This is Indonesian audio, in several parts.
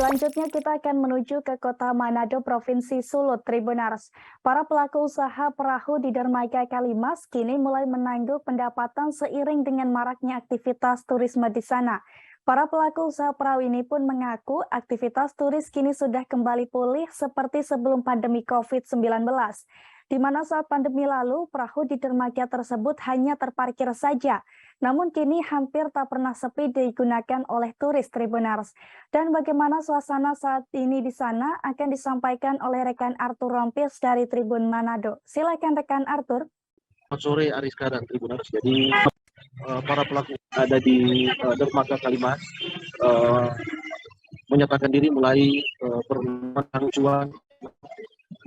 Selanjutnya kita akan menuju ke kota Manado, Provinsi Sulut, Tribunars. Para pelaku usaha perahu di dermaga Kalimas kini mulai menangguk pendapatan seiring dengan maraknya aktivitas turisme di sana. Para pelaku usaha perahu ini pun mengaku aktivitas turis kini sudah kembali pulih seperti sebelum pandemi COVID-19. Di mana saat pandemi lalu, perahu di dermaga tersebut hanya terparkir saja. Namun kini hampir tak pernah sepi digunakan oleh turis Tribunars. Dan bagaimana suasana saat ini di sana akan disampaikan oleh rekan Arthur Rompis dari Tribun Manado. Silakan rekan Arthur. Selamat sore Ariska dan Tribunars. Jadi para pelaku ada di dermaga Kalimas menyatakan diri mulai bermenang cuan.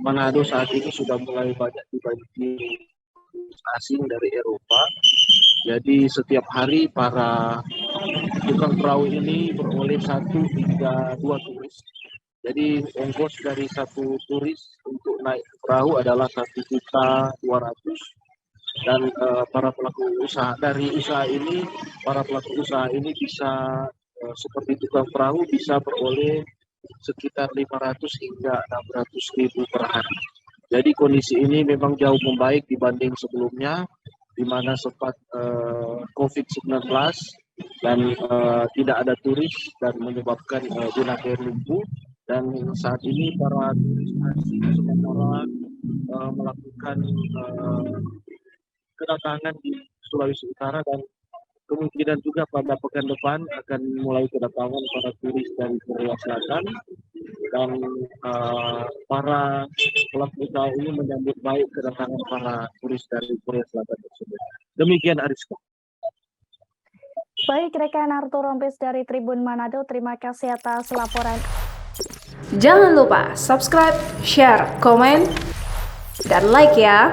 Manado saat ini sudah mulai banyak dibantu asing dari Eropa. Jadi setiap hari para tukang perahu ini beroleh 1 hingga 2 turis. Jadi ongkos dari satu turis untuk naik perahu adalah 1.200.000 dan para pelaku usaha dari usaha ini, para pelaku usaha ini bisa seperti tukang perahu bisa beroleh sekitar 500 hingga 600.000 per hari. Jadi kondisi ini memang jauh membaik dibanding sebelumnya, di mana sempat COVID-19 dan tidak ada turis dan menyebabkan genangan air lumpuh. Dan saat ini para turis asing sementara melakukan kedatangan di Sulawesi Utara dan kemungkinan juga pada pekan depan akan mulai kedatangan para turis dari Korea Selatan dan para pelaku usaha ini menyambut baik kedatangan para turis dari Korea Selatan tersebut. Demikian Ariska. Baik, rekan Arthur Rompis dari Tribun Manado, terima kasih atas laporan. Jangan lupa subscribe, share, komen, dan like ya.